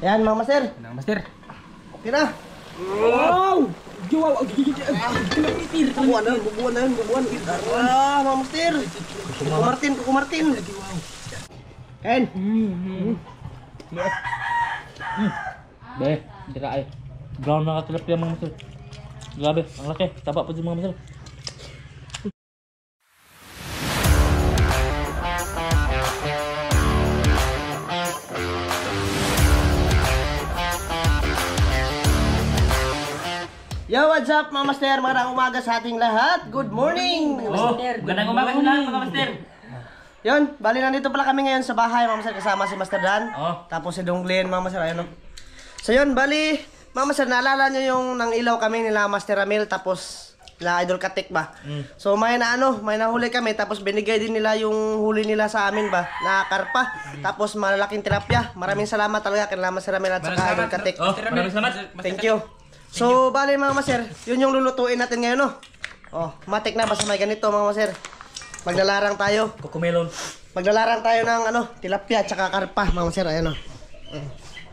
Ayan mga master. Mga master. Okay na. Wow! Wow! Bubuan na yun. Mga master. Kuko Martin. Ayan. Be, dira ay. Brown na katilapia mga master. Grabe, ang laki. Taba pa din mga master. Yo, what's up mga master? Magandang umaga sa ating lahat. Good morning! Magandang umaga sa lahat mga master. Yun, bali nandito pala kami ngayon sa bahay mga master kasama si Master Dan. Tapos si Donglin mga master, ayun o. So yun, bali mga master, naalala nyo yung nang ilaw kami nila Master Ramil tapos nila Idol Katik ba? So may nahuli kami tapos binigay din nila yung huli nila sa amin ba? Na karpa. Tapos malaking tilapia. Maraming salamat talaga kay Master Ramil at saka Idol Katik. Maraming salamat. Thank you. So, bali mga maser, yun yung lulutuin natin ngayon, no? Oh, matik na basta may ganito mga maser. Maglalarang tayo. Cocomelon. Maglalarang tayo ng tilapia at saka karpa, mga maser, ayan o.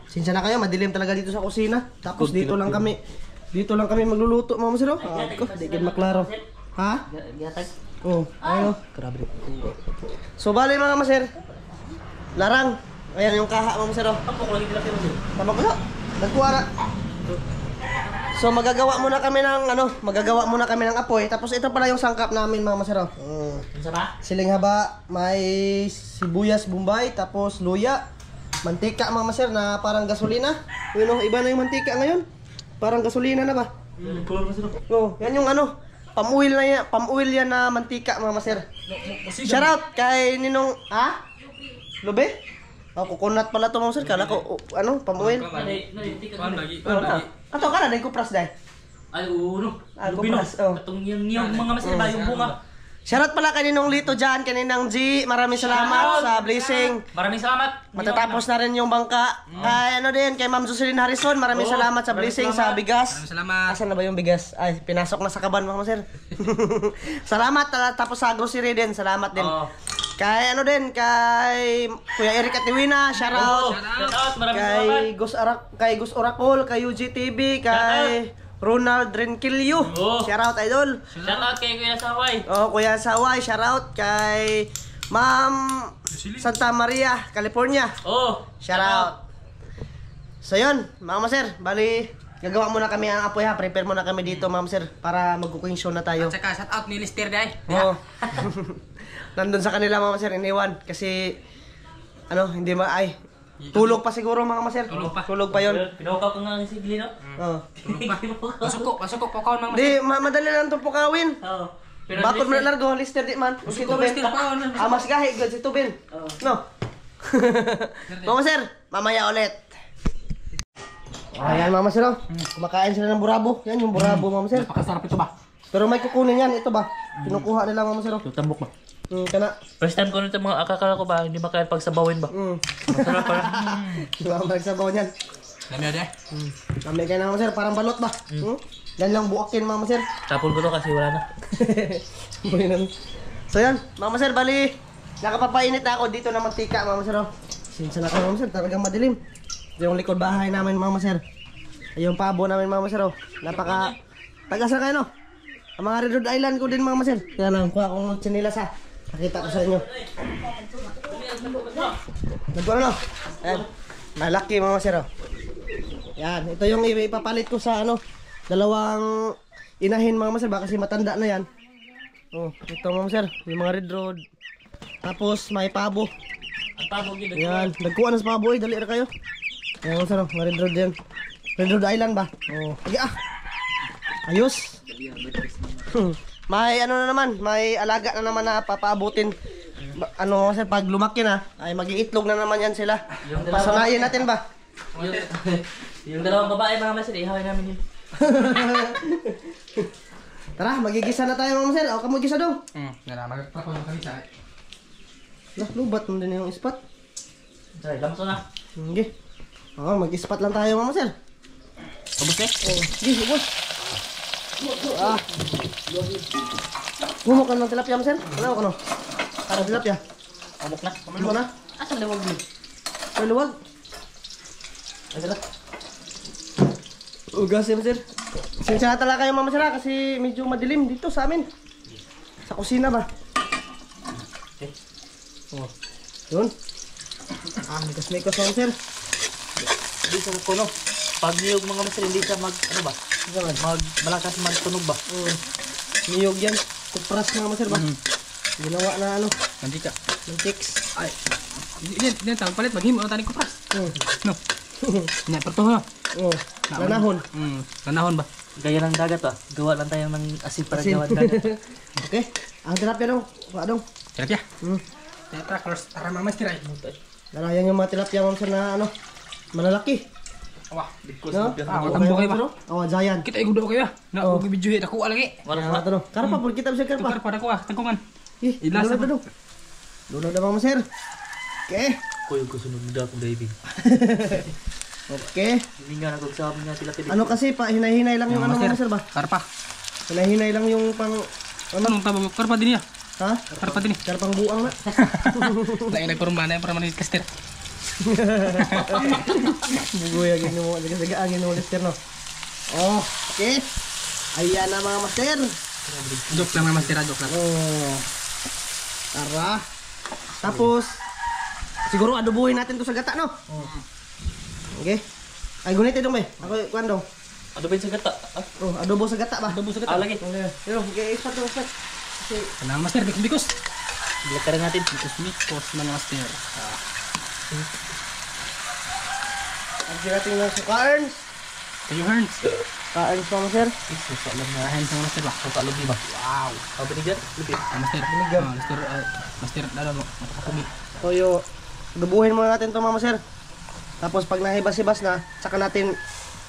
Sinsya na kayo, madilim talaga dito sa kusina. Tapos dito lang kami magluluto, mga maser, oh. Di kayo maklaro. Ha? Oh, ayan o. So, bali mga maser, larang. Ayan yung kaha, mga maser, oh. Tama ko na. Nagkuwara. So magagawa muna kami ng apoy. Tapos ito pala yung sangkap namin mga masero. Siling haba, may sibuyas bombay, tapos luya, mantika mga maser na parang gasolina. Yun, iba na yung mantika ngayon. Parang gasolina na ba? Oh, yan yung pam-oil yan na mantika mga maser. Shout out kay Ninong, Lobe? Oh, coconut pala to mga maser. Kala ko pam-oil. Ato ka na, dahil kupras dahil. Ay, uno. Kupras, oh. Atong yung mga master ba, yung bunga. Shoutout pala kaninong Lito dyan, kaninang G. Maraming salamat sa blessing. Maraming salamat. Matatapos na rin yung bangka. Kay kay Ma'am Jocelyn Harrison, maraming salamat sa blessing sa bigas. Maraming salamat. Asan na ba yung bigas? Ay, pinasok na sa kaban mga maser. Salamat, tapos sa grocery din, salamat din. Kay kay Kuya Eric Atiwina, shoutout. Maraming salamat. Kay Gus Oracle, kay UGTV, kay Ronald Renkilio. Shoutout idol. Shoutout kay Kuya Saway. Kuya Saway, shoutout kay Ma'am Santa Maria, California. Shoutout. So yun, mga maser, bali gagawa muna kami ang apoy ha. Prepare muna kami dito, mga maser, para mag-cooking show na tayo. At saka shoutout ni Lister dai. Nandun sa kanila mga maser, iniwan kasi hindi tulog pa siguro mga maser. Tulog pa yun. Pinukaw ka nga si Glino. Tulog pa. Pasok po kaon mga maser. Di, madali lang ito pukawin. Bakit mo na largo, Lister di man. Si Tubin. Mas gahi, good si Tubin. No? Mga maser, mamaya ulit. Ayan mga maser, kumakain sila ng burabo. Yan yung burabo mga maser. Napakasarap ito ba? Pero may kukunin yan, ito ba? Kinukuha nila mga maser. Tambok ba? Kana. First time ko nito mga akakala ko ba, hindi makain pagsabawin ba? Masarap pala. Diba ang pagsabaw niyan? Dami na Dami kayo na mga maser, parang balot ba? Yan lang buakin mga maser. Tapon ko to kasi wala na. So yan, mga maser, bali nakapapainit na ako dito na mantika mga maser. Sinsa na kayo mga maser, talagang madilim. Yung likod bahay namin mga maser. Yung pabo namin mga maser. Napaka taga-asa kayo no? Ang mga Red Road Island ko din mga maser. Kaya lang, kuha akong chinilas ha. Nakita ko sa inyo. Nagkuha na no? Ayan, malaki mga maser. Yan, ito yung ipapalit ko sa dalawang inahin mga maser. Baka kasi matanda na yan. Ito mga maser, yung mga Red Road. Tapos may pabo. Yan, nagkuha na sa pabo dali na kayo. Ayan maser, mga Red Road yan. Red Road Island ba? Ayos. May na naman, may alaga na naman na papaabutin. Kasi pag lumaki na, ay mag-iitlog na naman yan sila. Pasanayin natin ba? Yung dalawang babae mga maser, ihawin namin yun. Tara, magigisa na tayo mga maser. O, kamu gisa dong. Magpapaw na kami sa lubat mo din yung ispat. Sorry, lamso na. Sige. Mag-ispat lang tayo mga maser. Ubus Sige, ubus. Bumok ka ng tilapia maser? Ano ko no? Parang tilapia. Ubok na. Kumano na? Asan liwag mo? May luwag. Ay sila. Ugas ya sir. Sinsya talaga kayo Mama Sir kasi medyo madilim dito sa amin. Sa kusina ba? Okay. Oh. Yun. Mikos Mama Sir. Hindi sa kuno. Pag niyog mga master, hindi siya ano ba? Malakas magtunog ba? Niyog yan. Kupras Mama Sir ba? Ginawa na ano? Mantika. Mantiks. Ay. Ini tang palit maghimo tani ko pras. No. Nya perto ha. Oh. Lanahon. Lanahon ba? Gaya ng dagat ba? Gawa lang tayo ng asin para Asin. gawa ng dagat. Okay. Ang tilapia dong. Wala dong. Tilapia. Tetra course para mama stiray. Lalayan yung mga tilapia Mama Sir na ano. Malalaki. Wah, No? tambo kayo ba? Oh, giant. Kita igudo kayo. Na Oh. ugi video hit ako lagi. Wala Ano to? Karpa po kita bisa karpa. Tukar pada ko tangkungan. Ih, Ilas ilas apa? dong. Dulu Mama Sir. Okay. Kuya ko sunod na akong baby. Okay. Hindi nga nagsabi nga sila Ano kasi pa hinay-hinay lang yung ano Mama Sir ba? Karpa. Hinay-hinay lang yung pang Anong tawag karpa din ya? ha? Karpa din. Karpang buang na. Lain na perumana para manit kaster. Bugoy agin mo sige angin mo lister no. Oh, okay. Ayan na mga master. Joke lang mama stira joke lang. Oh. Tara. Tapos siguro adobuhin natin to sa gata no. Okay. Ay gunitin dong be. Ako kuan dong. Ano ba yung sa gata? Oh, adobo sa gata ba? Adobo sa Ah, lagi. Yo, okay, start to start. Kasi Nah, master bikos. Bilakaran natin. Bikos man master. ang natin ng sukaarns. Kayo hands. Kaarns Mama Sir. Isa lang na. Hands ng master ba? Sa talog di ba? Wow. Ang binigyan? Lupit. Master. Binigyan. Master dalo mo. Matakatumi. So yo, adobuhin muna natin to Mama Sir. Tapos pag nahibas-hibas na, saka natin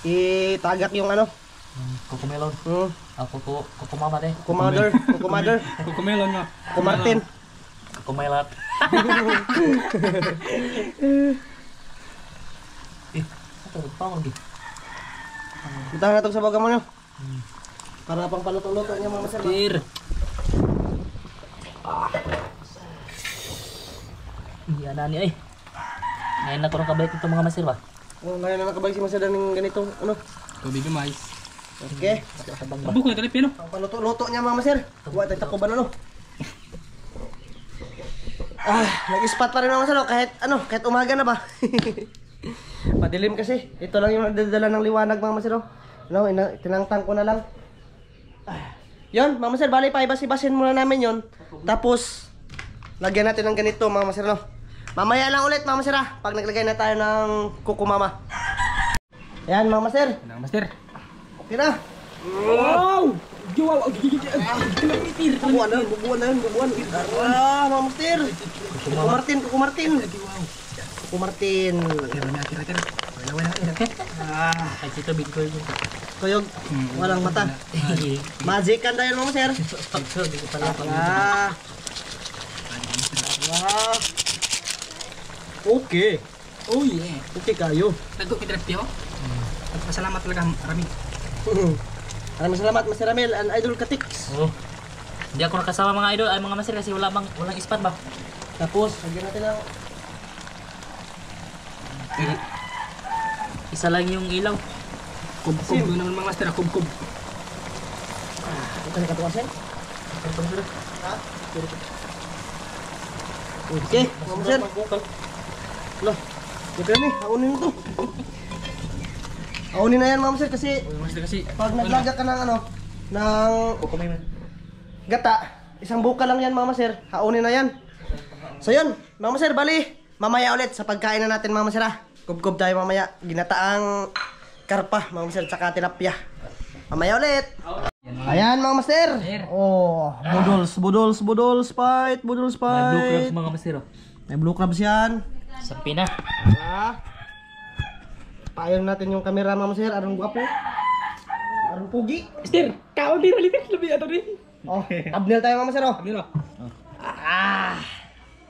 itagak yung ano. Kukumelon. Kukumama din. Kukumader. Kukumelon nga. Kumartin. Kukumelat. Ito, pangong di. Bitahan na to sa baga mo nyo. Para pang paluto-luto niya Mama Sir. Tir. Yan na niya eh. Ngayon na ko rin kabalik itong mga master ba? Oh, ngayon na nakabalik si Mama Sir ng ganito, ano. Tubig mais. Okay. Abuk na talipin no. Pang paluto-luto niya Mama Sir. Huwag tayo takuban ano. Nag-spot pa rin Mama Sir, kahit umaga na ba. Madilim kasi. Ito lang yung nagdadala ng liwanag Mama Sir. No, tinangtang ko na lang. Yon, Mama Sir, bali pa ibas-ibasin muna namin yon. Tapos lagyan natin ng ganito Mama Sir no. Mamaya lang ulit Mama Sir pag naglagay na tayo ng kuko Mama. Ayan Mama Sir. Nang master. Okay na. Wow! Jual Bubuan na yun. Mama Sir. Kuko Martin. Ay, si Tobig ko yun. Kuyog, walang mata. Magican tayo Mama Sir. Hindi ko pala. Okay. Oh yeah. Okay kayo. Nagko kidrapyo. Salamat talaga Rami. Maraming salamat Master Ramel and Idol Katix. Oh. Hindi ako nakasama mga idol, ay mga master kasi walang spot ba? Tapos, lagyan natin ng Isa lang yung ilaw. Kub-kub naman mga master, kub-kub. ito na katuwasan. Ha? Okay, Mama Sir. Loh, ito na haunin mo to. Haunin na yan Mama Sir kasi Master kasi pag naglaga ka ng ano, ng Kukumay man. gata, isang buka lang yan Mama Sir, haunin na yan. So yun, Mama Sir, bali, mamaya ulit sa pagkain na natin Mama Sir ha. Kub-kub tayo mamaya, ginataang karpa Mama Sir, tsaka tilapia. Mamaya ulit. Ayan mga master. Oh, budol fight. May blue crabs mga master. May blue crabs yan. Sampi na. Paayon natin yung camera Mama Sir, arong guwapo. Arong pugi. Master, kaon din ulit lebih ato rin. Oh, thumbnail tayo Mama Sir oh. Amira.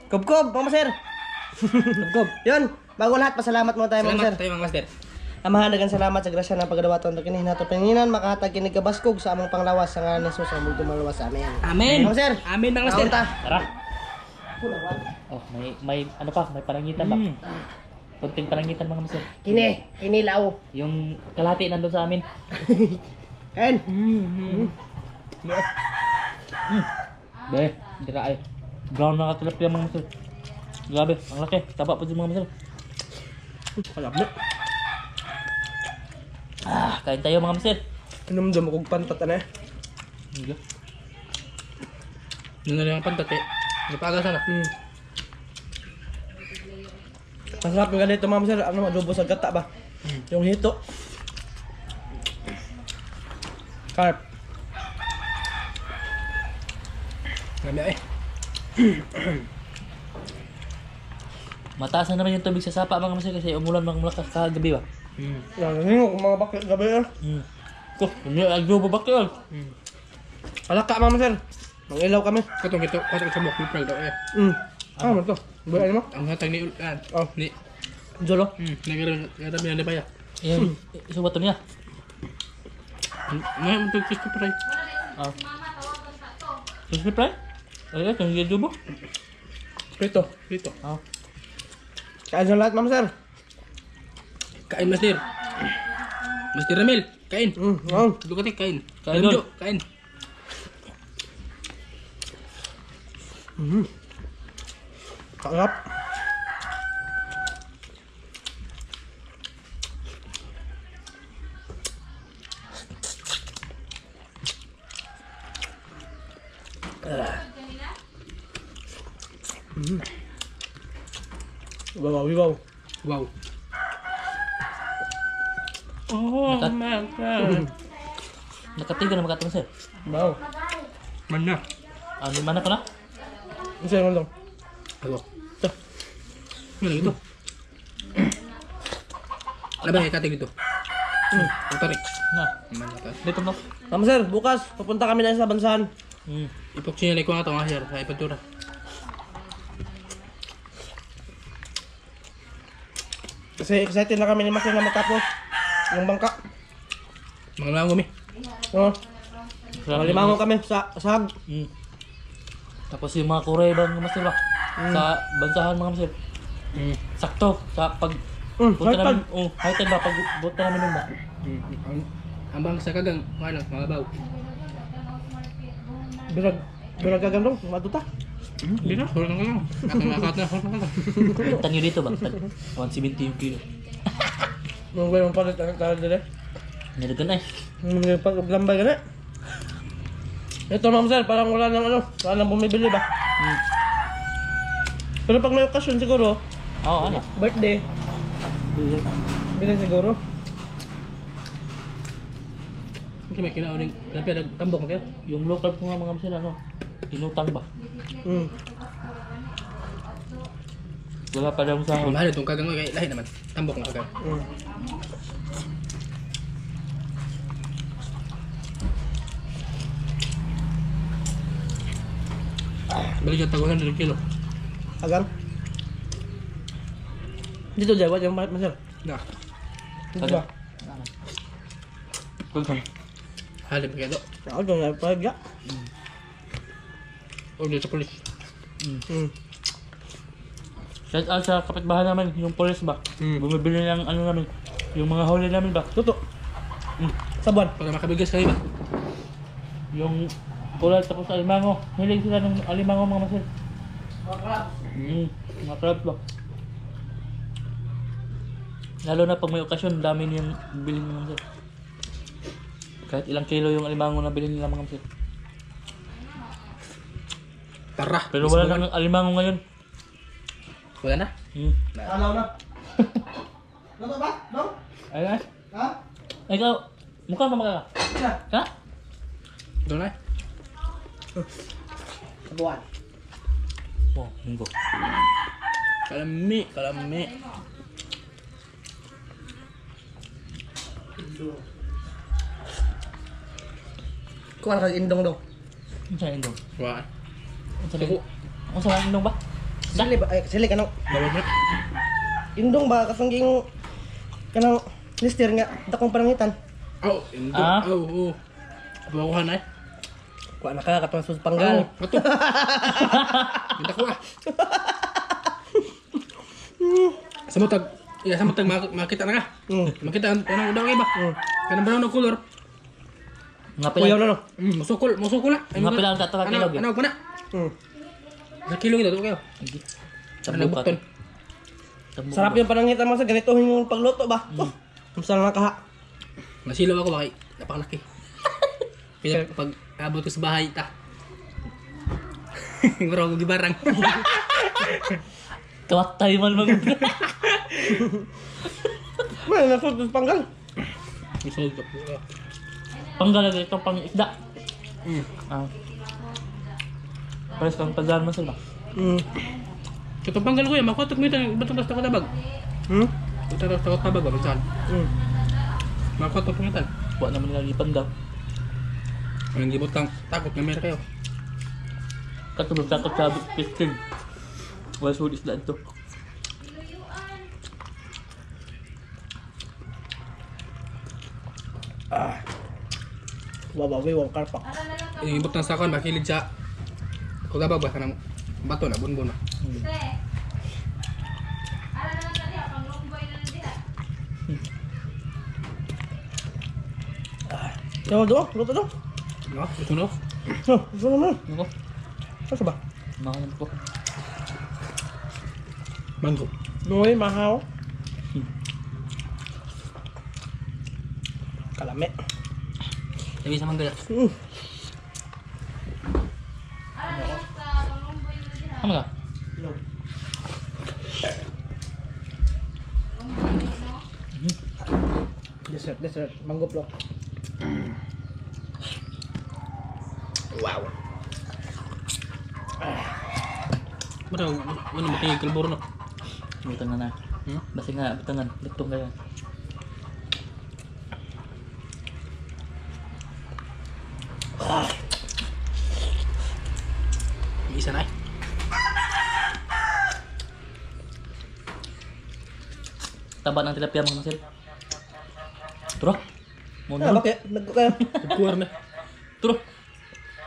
Kub-kub Mama Sir. Kub-kub. Yun, bago lahat pasalamat mo tayo Mama Sir. Salamat tayo mga master. Amahanagan salamat sa grasya ng pagdawaton to kini nato panginan makatag kini kabaskog sa among panglawas sa ngalan ni Jesus ang multo malawas sa amin. Amen. Mama Sir. Amen mga master. Kaunta. Tara. Oh, may ano pa, may panangitan ba? Kunting palangitan mga master. Kini lao. Yung kalahati nandun sa amin. Kain. Be, dira ay. Brown na tilapia mga master. Grabe, ang laki. Taba po mga master. Kalablo. Kain tayo mga master. Kinumdum kog pantat na eh. Hindi. Yun na lang ang pantat eh. Napaagasan na. Masarap yung ganito mga sir. Ano, adobo sa gata ba? Yung hito. Carp. Grabe eh. Mataas na naman yung tubig sa sapa mga master kasi umulan ng malakas kagabi ba? Yan, yung mga bakit gabi eh. Ko, hindi adobo ba kayo? Palaka mga sir. Mag-ilaw kami. Katong ito, katong sa mok, prag daw eh. Ano to? Buhay mo? Ang hatag ni Ulan. Oh. Ni. Jolo. Nagarabi na ba ya? Yan, isubat niya. Ngayon, magpagkis ko pa rin. Crispy fry? Ay, kung hindi adobo. Prito. Dito. Kain sa lahat mga sir. Kain, Master. Master Ramil, kain. Dukatik, kain. Kain, Ramjo, Lord. kain. Sarap. Wow, wow. Wow. Oh my God. Nakatingin na makatong sir. Wow. Mana? Ano mana ko na? Ang sa'yo mo lang. Ako. Ito. Ano ito? Ano ba yung kating ito? Tarik. Na, Mana ka? dito mo. Mama sir, bukas pupunta kami na sa bansahan. Ipoksinilay ko nga ito nga sir sa ipantura. Kasi excited na kami ni Master na matapos yung bangka. Mga lango mi. Oh, malimango kami sa sahag. Tapos yung mga kuray bang master ba? Sa bansahan mga master. Sakto sa pag punta high namin, high tide ba pag punta namin nun ba? Ang bang sa kagang, mga baw. Birag kagandong, matuta. Hindi na, hula na lang. Nakakakat na, hula na lang. Tanyo dito ba? 170 yung kilo. Nung ba yung palit ang karal dili? Nilagan ay. Nung yung paglambay ka na. Ito ma'am sir, parang wala nang bumibili ba? Pero pag may okasyon siguro, Oo, ano? birthday, bilhin siguro. Hindi may kinauning, napia nagtambok mo kayo. Yung local po nga mga master, ano? Inutang ba? Wala pa daw sa Mahal itong kagang mo kay lahi naman. Tambok na kagang. Balik siya taguhan 100 kilo. Agang. Dito jawat yung master. Na, Dito ba? Kulkan. halip kayo do. Ako doon na pagya. O dito sa polis. Shout out sa kapitbahay namin, yung police ba? Bumibili ng ano namin, yung mga huli namin ba? Tuto. Sa buwan. Para makabigas kayo ba? Yung kulay tapos alimango. Hilig sila ng alimango mga master. Mga crabs ba? Lalo na pag may okasyon, dami niyang bilhin mga master. Kahit ilang kilo yung alimango na bilhin nila mga master. Tara. Pero wala nang alimango ngayon. Wala na? Alaw na. Luto ba? No? Ay, ay. Ha? Ikaw, mukha mamaka ka. Sila. Ha? Doon na. Sa buwan. Oh, munggo. Kalami. Kalami. Kuha na kag indong daw. Ano sa indong? Wala. Ano sa indong ba? Sili ba? Ay, sili kanang Bawal na. indong ba kasungging kanang lister nga dakong panangitan. Aw, indo. Ah? Aw, oo. Bawahan na eh. Kuha na ka katong sus panggal. Ato. Minta ko ah. Sa mo tag Iya, sama tag makita na ka. Makita ang daw iba. Kanang brown na color. Nga Kuyaw pila. na no. Musukol na. Nga pila ang tato ka kilog. Ano ko na? Sa kilo ito, kayo. Ano bukton? Sarap yung pananghit mo sa ganito yung pagluto ba? Masarap na kaha. Nasilaw ako bakit napakalaki. Pag abot ko sa bahay ta. Bro, gibarang. Kawatay man mag. May nasod sa panggal. Isolve ko. Panggalag ito pang isda. Ah. Pares kang pagdaan man sila. Ito panggal ko yan, makotok mo ito, batong tas takot tabag. Ito tas takot tabag, bagsan. Makotok mo ito. Wa naman nila gipandaw. Anong gibot kang takot na meron kayo. Katulog takot sa pisting. Wala sud isda ito. Wawawi, wow karpa. Yung gibot ng sakon, makilig sa kugabag ba, kanang bato na, bunbun na. Yo, do, luto do. No, ito no. Gusto naman. Ako. Ano ba? Makanan ko. Mango. Noy, mahaw. Kalame. Sabi sa mangga. Ano ka? Dessert. Mango plok. Wow. Ano matingin kalburo no? Butangan na. Basi nga, butangan. Lutong kayo. Isa na eh. Taba ng tilapia mga masil. Turo. Muna. Bakit? Nagko kayo. Nagkuwar na. Turo.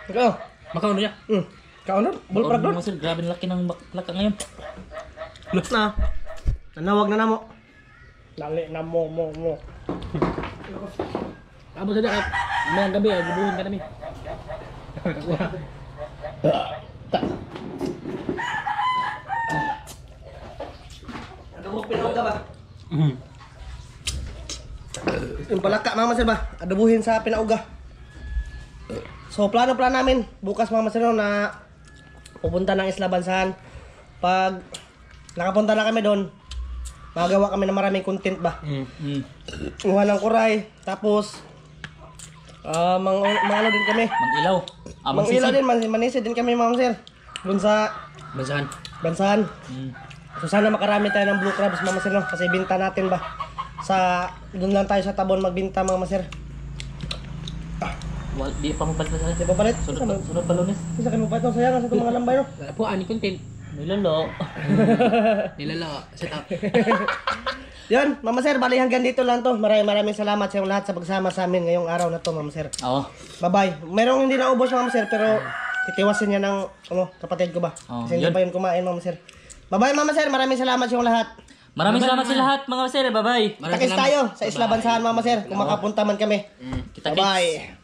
Ikaw. Makaon niya. Kaon Bulprag Mga doon. masil, grabe ang laki ng laka ngayon. Na. Nanawag na namo. Dali na mo. Abo sa dapat. May gabi ay gibuhin ka namin. Adobo pinauga ba? Yung palaka mga masir ba? Adobuhin sa pinauga. So plano namin bukas mga masir na pupunta ng Isla Bansahan. Pag nakapunta na kami doon, magawa kami ng maraming content ba? Kuha ng kuray, tapos mga ano din kami. Mag-ilaw. Mang-ilaw din, manisi din kami mga masir. Doon sa Basahan. Bansahan. So sana makarami tayo ng blue crabs mga masir no? Kasi binta natin ba? Doon lang tayo sa Tabon magbinta mga masir. Di pa mo palit na Di ba palit? Sunod pa lunes. Isa kayo palit ng sayang sa itong mga lambay no? Po ani content. Nilolo. Nilala set up. Yan, Mama Sir, bali hanggang dito lang to. Maraming salamat sa inyong lahat sa pagsama sa amin ngayong araw na to, Mama Sir. Oo. Bye-bye. Merong hindi naubos, Mama Sir, pero titiwasin niya ng kapatid ko ba? Oh, Kasi hindi yun. pa yun kumain, Mama Sir. Bye-bye, Mama Sir. Maraming salamat sa inyong lahat. Maraming salamat sa lahat mga sir. Bye-bye. Takis tayo sa Isla Bansahan, Mama Sir, kung makapunta man kami. Kita-kits. Bye-bye.